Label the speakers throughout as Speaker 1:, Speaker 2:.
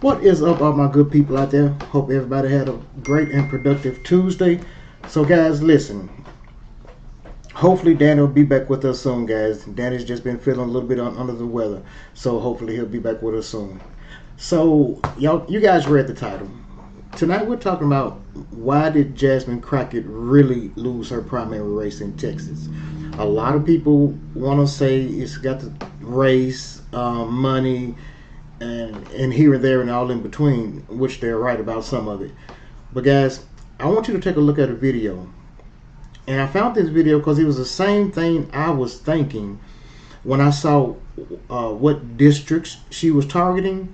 Speaker 1: What is up, all my good people out there? Hope everybody had a great and productive Tuesday. So, guys, listen. Hopefully, Danny will be back with us soon, guys. Danny's just been feeling a little bit under the weather, so hopefully he'll be back with us soon. So, you guys read the title. Tonight we're talking about why did Jasmine Crockett really lose her primary race in Texas? A lot of people want to say it's got the race, money, and here and there and all in between, which they're right about some of it. But guys, I want you to take a look at a video. And I found this video because it was the same thing I was thinking when I saw what districts she was targeting.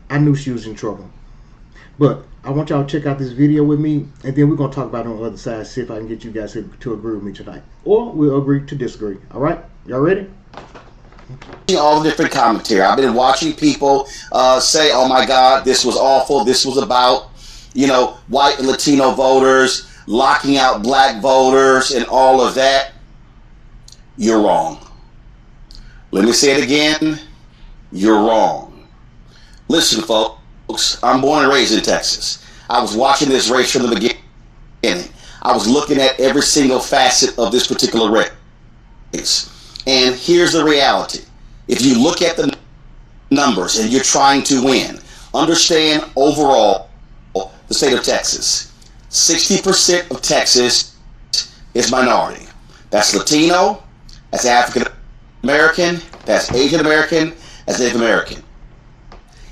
Speaker 1: I knew she was in trouble. But I want y'all to check out this video with me, and then we're going to talk about it on the other side, see if I can get you guys to agree with me tonight. Or we'll agree to disagree. All right? Y'all ready?
Speaker 2: All the different commentary. I've been watching people say, oh my God, this was awful. This was about, white and Latino voters, locking out black voters and all of that. You're wrong. Let me say it again. You're wrong. Listen, folks, I'm born and raised in Texas. I was watching this race from the beginning. I was looking at every single facet of this particular race. And here's the reality. If you look at the numbers and you're trying to win, understand overall the state of Texas. 60% of Texas is minority. That's Latino, that's African American, that's Asian American, that's Native American.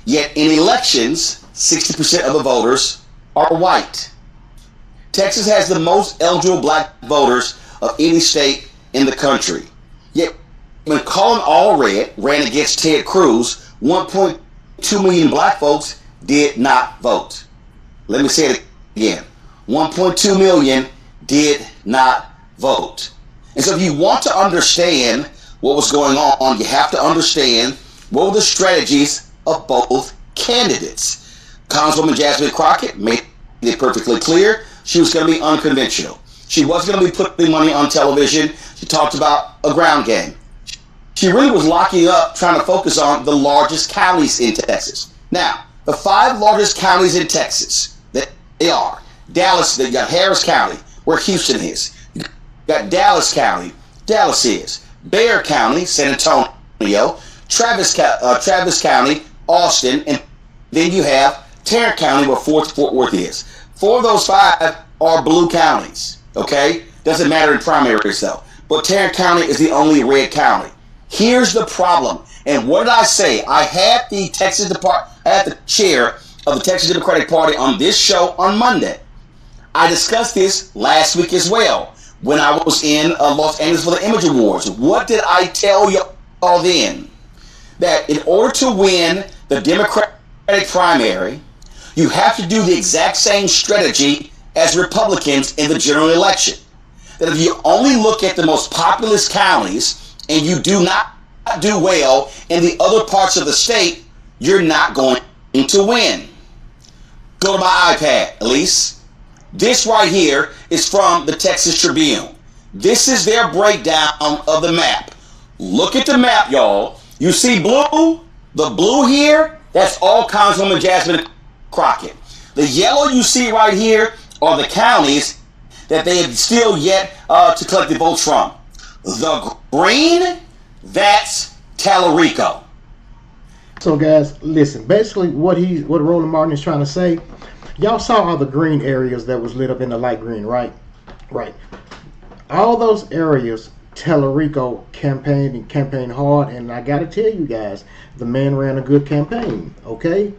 Speaker 2: Yet in elections, 60% of the voters are white. Texas has the most eligible black voters of any state in the country. Yet, when Colin Allred ran against Ted Cruz, 1.2 million black folks did not vote. Let me say it again. 1.2 million did not vote. And so if you want to understand what was going on, you have to understand what were the strategies of both candidates. Congresswoman Jasmine Crockett made it perfectly clear she was going to be unconventional. She wasn't going to be putting money on television. She talked about a ground game. She really was locking up, trying to focus on the largest counties in Texas. Now, the 5 largest counties in Texas, they are Dallas, they got Harris County, where Houston is. You got Dallas County, Dallas is. Bexar County, San Antonio. Travis County, Austin. And then you have Tarrant County, where Fort Worth is. 4 of those 5 are blue counties. Okay? Doesn't matter in primaries though. But Tarrant County is the only red county. Here's the problem. And what did I say? I had the chair of the Texas Democratic Party on this show on Monday. I discussed this last week as well when I was in Los Angeles for the Image Awards. What did I tell you all then? That in order to win the Democratic primary, you have to do the exact same strategy as Republicans in the general election. That if you only look at the most populous counties and you do not do well in the other parts of the state, you're not going to win. Go to my iPad, Elise. This right here is from the Texas Tribune. This is their breakdown of the map. Look at the map, y'all. You see blue? The blue here, that's all Congresswoman Jasmine Crockett. The yellow you see right here are the counties that they have still yet to collect the votes from. The green, that's Tallarico.
Speaker 1: So guys, listen. Basically, what Roland Martin is trying to say, y'all saw all the green areas that was lit up in the light green, right? Right. All those areas, Tallarico campaigned hard, and I got to tell you guys, the man ran a good campaign. Okay,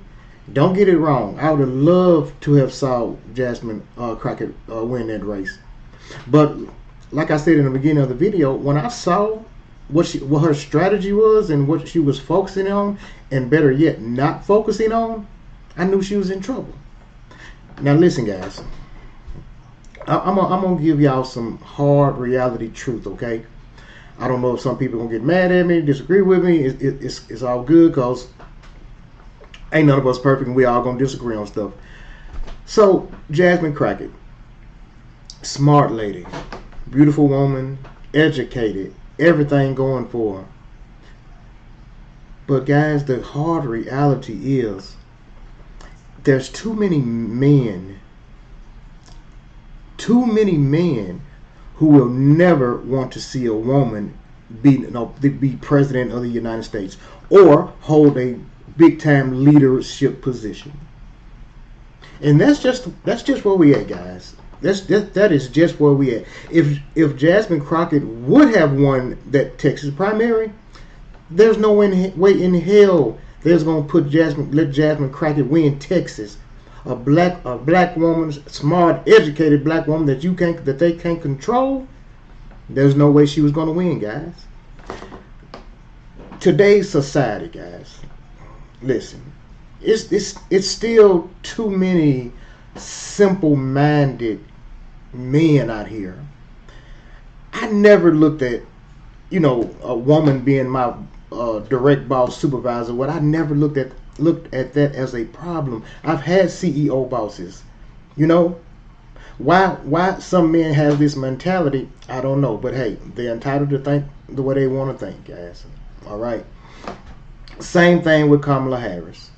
Speaker 1: don't get it wrong. I would have loved to have saw Jasmine Crockett win that race, but like I said in the beginning of the video, when I saw what her strategy was and what she was focusing on, and better yet, not focusing on, I knew she was in trouble. Now listen, guys. I'm gonna give y'all some hard reality truth, okay? I don't know if some people are gonna get mad at me, disagree with me. It's all good, because ain't none of us perfect, and we all gonna disagree on stuff. So Jasmine Crockett, smart lady, beautiful woman, educated, everything going for her. But guys, the hard reality is there's too many men who will never want to see a woman be president of the United States or hold a big time leadership position. And that's just where we at, guys. That is just where we at. If Jasmine Crockett would have won that Texas primary, there's no way in hell there's gonna let Jasmine Crockett win Texas. A black woman, smart, educated black woman that they can't control. There's no way she was gonna win, guys. Today's society, guys. Listen, it's still too many simple-minded men out here. I never looked at, a woman being my direct boss, supervisor. What I never looked at that as a problem. I've had CEO bosses. Why some men have this mentality, I don't know. But hey, they're entitled to think the way they want to think, guys. All right. Same thing with Kamala Harris.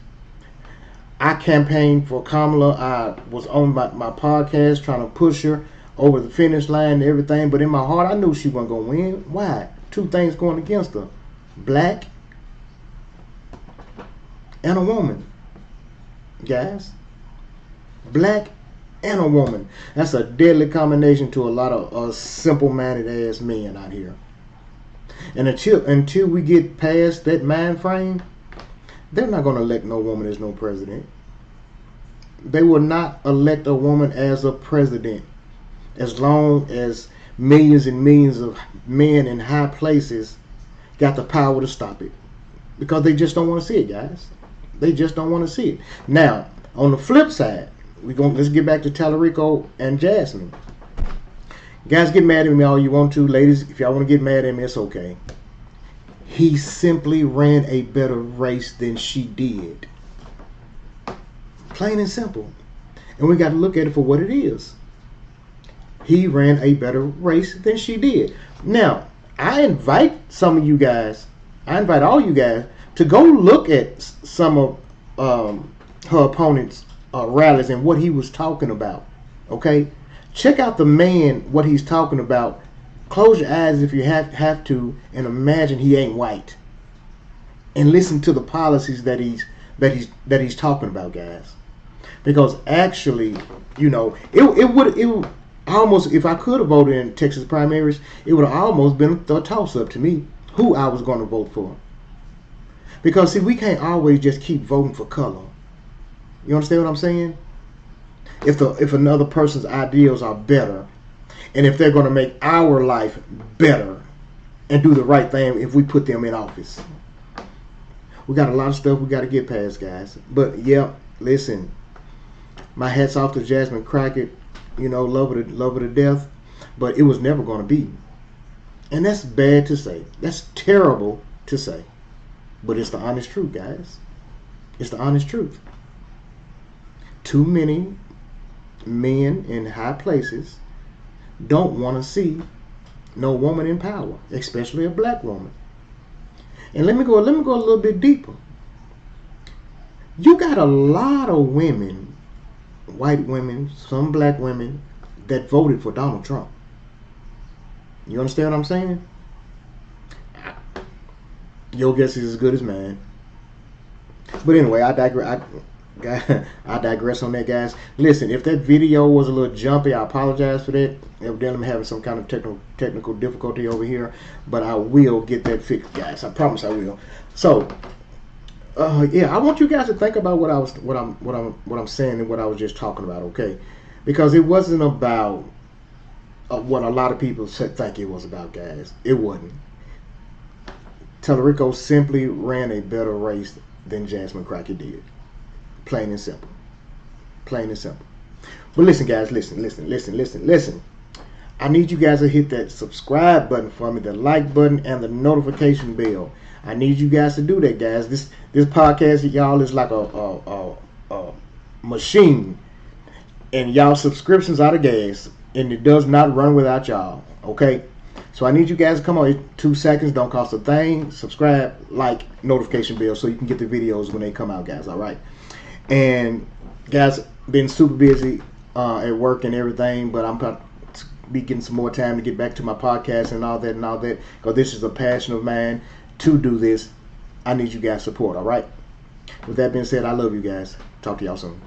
Speaker 1: I campaigned for Kamala. I was on my podcast trying to push her over the finish line and everything. But in my heart, I knew she wasn't going to win. Why? Two things going against her. Black and a woman. Guys. Black and a woman. That's a deadly combination to a lot of simple-minded ass men out here. And until we get past that mind frame, they're not going to elect no woman as no president. They will not elect a woman as a president as long as millions and millions of men in high places got the power to stop it. Because they just don't want to see it, guys. They just don't want to see it. Now, on the flip side, let's get back to Tallarico and Jasmine. Guys, get mad at me all you want to. Ladies, if y'all want to get mad at me, it's okay. He simply ran a better race than she did. Plain and simple. And we got to look at it for what it is. He ran a better race than she did. Now, I invite some of you guys, I invite all you guys to go look at some of her opponent's rallies and what he was talking about. Okay? Check out the man, what he's talking about. Close your eyes if you have to, and imagine he ain't white. And listen to the policies that he's talking about, guys. Because actually, it would almost, if I could have voted in Texas primaries, it would have almost been a toss-up to me who I was going to vote for. Because see, we can't always just keep voting for color. You understand what I'm saying? If another person's ideals are better, and if they're going to make our life better and do the right thing if we put them in office. We got a lot of stuff we got to get past, guys. But yeah, listen, my hat's off to Jasmine Crockett. Love her to death, but it was never going to be. And that's bad to say. That's terrible to say. But it's the honest truth, guys. It's the honest truth. Too many men in high places don't want to see no woman in power, especially a black woman. And let me go a little bit deeper. You got a lot of women, white women, some black women, that voted for Donald Trump. You understand what I'm saying? Your guess is as good as mine. But anyway, I digress. I digress on that, guys. Listen, if that video was a little jumpy, I apologize for that. Evidently, I'm having some kind of technical difficulty over here, but I will get that fixed, guys. I promise I will. So, yeah, I want you guys to think about what I'm saying and what I was just talking about, okay? Because it wasn't about what a lot of people think it was about, guys. It wasn't. Tallarico simply ran a better race than Jasmine Crockett did. Plain and simple. Plain and simple. But listen, guys, listen. I need you guys to hit that subscribe button for me, the like button, and the notification bell. I need you guys to do that, guys. This podcast, y'all, is like a machine. And y'all subscriptions are the gas. And it does not run without y'all. Okay? So I need you guys to come on. 2 seconds, don't cost a thing. Subscribe, like, notification bell so you can get the videos when they come out, guys. All right? And Guys, been super busy at work and everything, but I'm about to be getting some more time to get back to my podcast and all that because this is a passion of mine to do this. I need you guys' support, all right? With that being said, I love you guys. Talk to y'all soon.